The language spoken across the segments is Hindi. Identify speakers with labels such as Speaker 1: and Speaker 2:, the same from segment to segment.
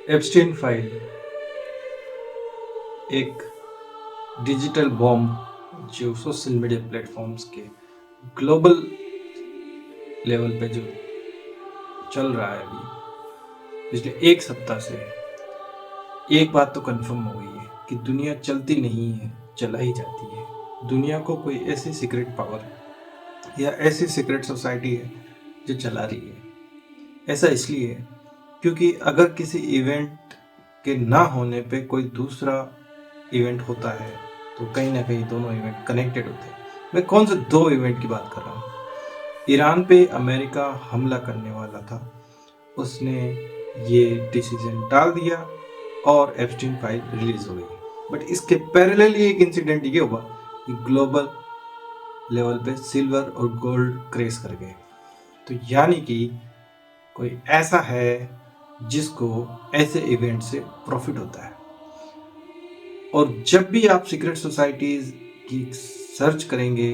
Speaker 1: एप्स्टीन फाइल एक डिजिटल बॉम्ब जो सोशल मीडिया प्लेटफॉर्म्स के ग्लोबल लेवल पे जो चल रहा है अभी पिछले एक सप्ताह से। एक बात तो कंफर्म हो गई है कि दुनिया चलती नहीं है, चलाई जाती है। दुनिया को कोई ऐसी सीक्रेट पावर या ऐसी सीक्रेट सोसाइटी है जो चला रही है। ऐसा इसलिए है क्योंकि अगर किसी इवेंट के ना होने पे कोई दूसरा इवेंट होता है तो कहीं ना कहीं दोनों इवेंट कनेक्टेड होते हैं। मैं कौन से दो इवेंट की बात कर रहा हूँ। ईरान पे अमेरिका हमला करने वाला था, उसने ये डिसीजन डाल दिया और एप्स्टीन फाइल रिलीज हो गई। बट इसके पैरेलली एक इंसिडेंट ये हुआ कि ग्लोबल लेवल पे सिल्वर और गोल्ड क्रेश कर गए। तो यानी कि कोई ऐसा है जिसको ऐसे इवेंट से प्रॉफिट होता है। और जब भी आप सीक्रेट सोसाइटीज की सर्च करेंगे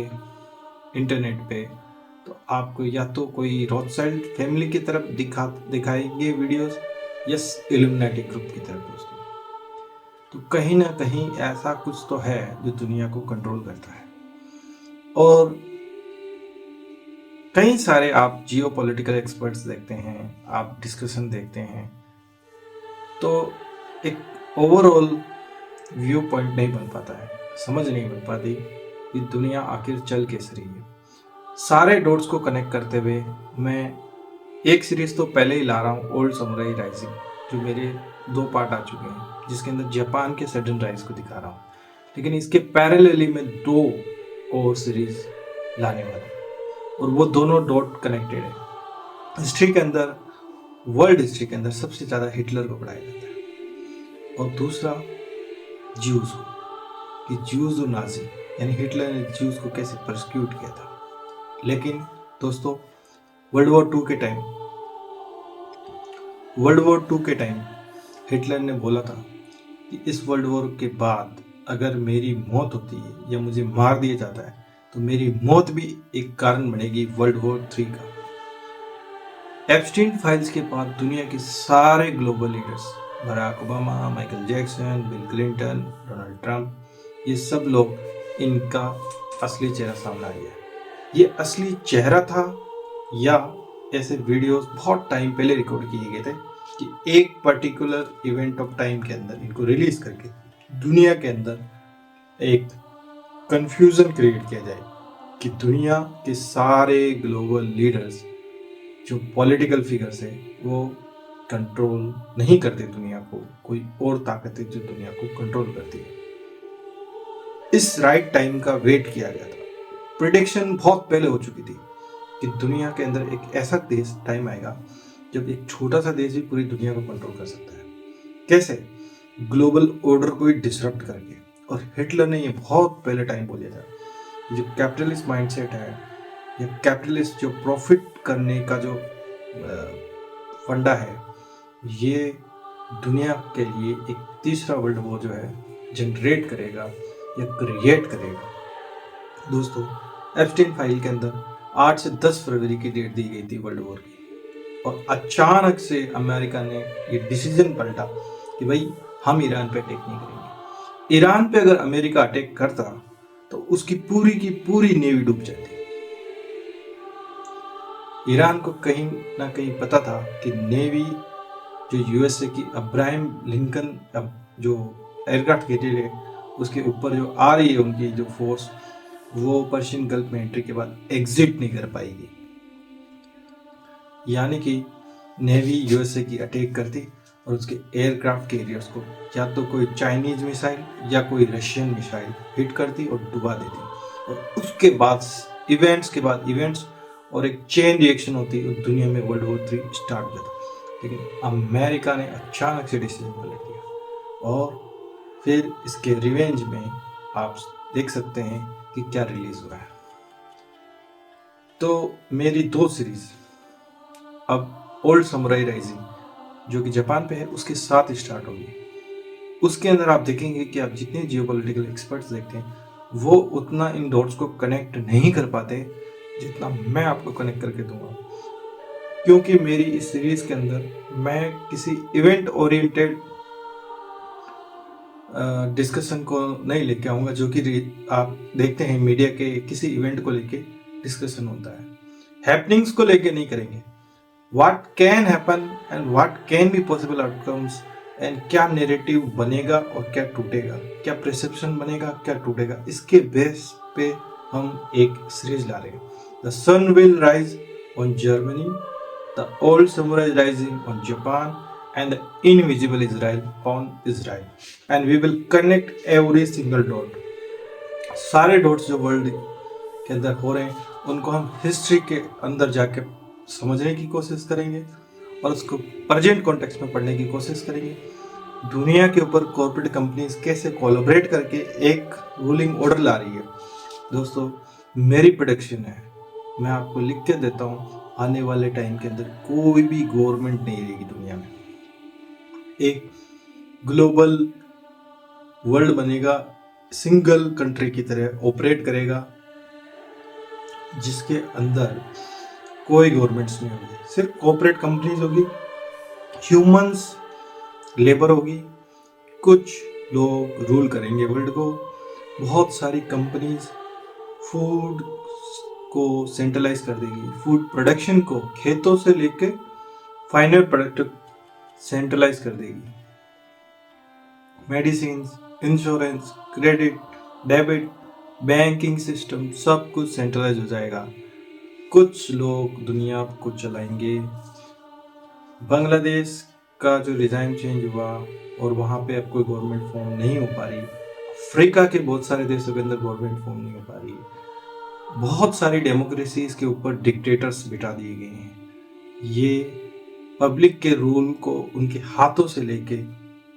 Speaker 1: इंटरनेट पे तो आपको या तो कोई रॉथसाइल्ड फैमिली की तरफ दिखाएंगे वीडियोस या इल्यूमिनाटी ग्रुप की तरफ दोस्तों। तो कहीं ना कहीं ऐसा कुछ तो है जो दुनिया को कंट्रोल करता है। और कई सारे आप जियो पॉलिटिकल एक्सपर्ट्स देखते हैं, आप डिस्कशन देखते हैं, तो एक ओवरऑल व्यू पॉइंट नहीं बन पाता है, समझ नहीं बन पाती कि दुनिया आखिर चल कैसे रही है। सारे डॉट्स को कनेक्ट करते हुए मैं एक सीरीज तो पहले ही ला रहा हूँ, ओल्ड समुराई राइजिंग, जो मेरे 2 पार्ट आ चुके हैं, जिसके अंदर जापान के सडन राइज को दिखा रहा हूँ। लेकिन इसके पैरेलली मैं 2 और सीरीज लाने वाला हूँ और वो दोनों डॉट कनेक्टेड है। हिस्ट्री के अंदर, वर्ल्ड हिस्ट्री के अंदर सबसे ज़्यादा हिटलर को पढ़ाया जाता है और दूसरा ज्यूज को, कि ज्यूज और नाजी यानी हिटलर ने ज्यूज को कैसे परसिक्यूट किया था। लेकिन दोस्तों वर्ल्ड वॉर टू के टाइम हिटलर ने बोला था कि इस वर्ल्ड वॉर के बाद अगर मेरी मौत होती है या मुझे मार दिया जाता है तो मेरी मौत भी एक कारण बनेगी वर्ल्ड वॉर 3 का। एप्स्टीन फाइल्स के बाद दुनिया के सारे global leaders, Barack Obama, Michael Jackson, Bill Clinton, Donald Trump, ये सब लोग, इनका असली चेहरा सामने आ गया। ये असली चेहरा था या ऐसे वीडियोस बहुत टाइम पहले रिकॉर्ड किए गए थे कि एक पर्टिकुलर इवेंट ऑफ टाइम के अंदर इनको रिलीज करके दुनिया के अंदर एक कंफ्यूजन क्रिएट किया जाए कि दुनिया के सारे ग्लोबल लीडर्स जो पॉलिटिकल फिगर्स है वो कंट्रोल नहीं करते दुनिया को, कोई और ताकत है जो दुनिया को कंट्रोल करती है। इस राइट टाइम का वेट किया गया था। प्रिडिक्शन बहुत पहले हो चुकी थी कि दुनिया के अंदर एक ऐसा देश टाइम आएगा जब एक छोटा सा देश भी पूरी दुनिया को कंट्रोल कर सकता है। कैसे? ग्लोबल ऑर्डर को डिसरप्ट करके। और हिटलर ने ये बहुत पहले टाइम बोला था, जो कैपिटलिस्ट माइंडसेट है या कैपिटलिस्ट जो प्रॉफिट करने का जो फंडा है, ये दुनिया के लिए एक तीसरा वर्ल्ड वॉर जो है जनरेट करेगा या क्रिएट करेगा। दोस्तों, एप्स्टीन फाइल के अंदर 8 से 10 फरवरी की डेट दी गई थी वर्ल्ड वॉर की, और अचानक से अमेरिका ने ये डिसीजन पलटा कि भाई हम ईरान पे अटैक नहीं करेंगे। ईरान पे अगर अमेरिका अटैक करता तो उसकी पूरी की पूरी नेवी डूब जाती। ईरान को कहीं ना कहीं पता था कि नेवी जो यूएसए की अब्राहम लिंकन जो एयरक्राफ्ट कैरियर है उसके ऊपर जो आ रही है उनकी जो फोर्स, वो पर्शियन गल्फ में एंट्री के बाद एग्जिट नहीं कर पाएगी। यानी कि नेवी यूएसए की अटैक करती और उसके एयरक्राफ्ट कैरियर्स को या तो कोई चाइनीज मिसाइल या कोई रशियन मिसाइल हिट करती और डुबा देती। और उसके बाद इवेंट्स के बाद इवेंट्स और एक चेन रिएक्शन होती और दुनिया में वर्ल्ड वॉर 3 स्टार्ट हो जाता। लेकिन अमेरिका ने अचानक से डिसीजन पलट दिया और फिर इसके रिवेंज में आप देख सकते हैं कि क्या रिलीज हुआ है। तो मेरी 2 सीरीज, अब ओल्ड समुराई राइजिंग जो कि जापान पे है उसके साथ स्टार्ट होगी। उसके अंदर आप देखेंगे कि आप जितने जियोपॉलिटिकल एक्सपर्ट्स देखते हैं वो उतना इन डॉट्स को कनेक्ट नहीं कर पाते जितना मैं आपको कनेक्ट करके दूंगा, क्योंकि मेरी इस सीरीज के अंदर मैं किसी इवेंट ओरिएंटेड डिस्कशन को नहीं लेके आऊँगा, जो कि आप देखते हैं मीडिया के किसी इवेंट को लेके डिस्कशन होता है। हैपनिंग्स को लेके नहीं करेंगे, what can happen and what can be possible outcomes, and क्या नैरेटिव बनेगा और क्या टूटेगा, क्या परसेप्शन बनेगा, क्या टूटेगा, इसके बेस पे हम एक सीरीज ला रहे हैं। The sun will rise on Germany, the old samurai rising on Japan, and the invisible Israel on Israel, and we will connect every single dot। सारे डॉट्स जो वर्ल्ड के अंदर हो रहे हैं उनको हम हिस्ट्री के अंदर जाके समझने की कोशिश करेंगे और उसको प्रेजेंट कॉन्टेक्स्ट में पढ़ने की कोशिश करेंगे। दुनिया के ऊपर कॉर्पोरेट कंपनीज कैसे कोलैबोरेट करके एक रूलिंग ऑर्डर ला रही है। दोस्तों, मेरी प्रेडिक्शन है, मैं आपको लिख के देता हूँ, आने वाले टाइम के अंदर कोई भी गवर्नमेंट नहीं रहेगी दुनिया में। एक ग्लोबल वर्ल्ड बनेगा, सिंगल कंट्री की तरह ऑपरेट करेगा, जिसके अंदर कोई गवर्नमेंट्स नहीं होगी, सिर्फ कॉर्पोरेट कंपनीज होगी, ह्यूमंस लेबर होगी, कुछ लोग रूल करेंगे वर्ल्ड को। बहुत सारी कंपनीज फूड को सेंट्रलाइज कर देगी, फूड प्रोडक्शन को खेतों से लेके फाइनल प्रोडक्ट सेंट्रलाइज कर देगी। Medicine, insurance, credit, debit, banking system सब कुछ सेंट्रलाइज हो जाएगा। कुछ लोग दुनिया को चलाएंगे। बांग्लादेश का जो रिजाइम चेंज हुआ और वहाँ पे अब कोई गवर्नमेंट फॉर्म नहीं हो पा रही, अफ्रीका के बहुत सारे देशों के अंदर गवर्नमेंट फॉर्म नहीं हो पा रही, बहुत सारी डेमोक्रेसीज के ऊपर डिक्टेटर्स बिठा दिए गए हैं। ये पब्लिक के रूल को उनके हाथों से लेके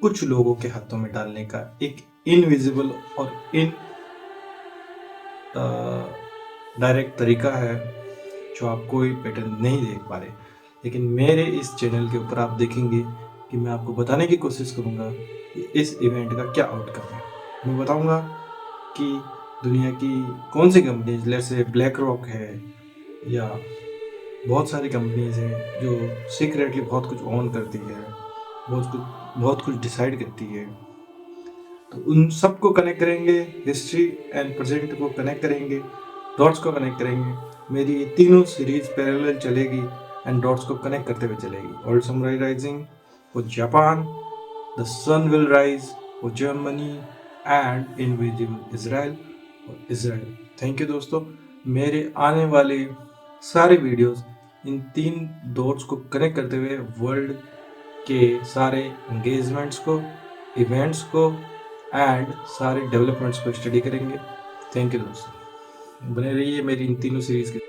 Speaker 1: कुछ लोगों के हाथों में डालने का एक इनविजिबल और इन डायरेक्ट तरीका है, जो आप कोई पैटर्न नहीं देख पा रहे। लेकिन मेरे इस चैनल के ऊपर आप देखेंगे कि मैं आपको बताने की कोशिश करूंगा कि इस इवेंट का क्या आउटकम है। मैं बताऊंगा कि दुनिया की कौन सी कंपनीज, जैसे ब्लैक रॉक है या बहुत सारी कंपनीज हैं जो सीक्रेटली बहुत कुछ ऑन करती है, बहुत कुछ डिसाइड करती है, तो उन सबको कनेक्ट करेंगे, हिस्ट्री एंड प्रेजेंट को कनेक्ट करेंगे, डॉट्स को कनेक्ट करेंगे। मेरी ये तीनों सीरीज पैरेलल चलेगी एंड डॉट्स को कनेक्ट करते हुए चलेगी। Old samurai rising for Japan, the sun will rise for Germany, and invisible Israel for Israel. Thank you दोस्तों। मेरे आने वाले सारे वीडियोस इन तीन डॉट्स को कनेक्ट करते हुए वर्ल्ड के सारे एंगेजमेंट्स को, इवेंट्स को एंड सारे डेवलपमेंट्स को स्टडी करेंगे। थैंक यू दोस्तों, बने रहिए मेरी इन तीनों सीरीज के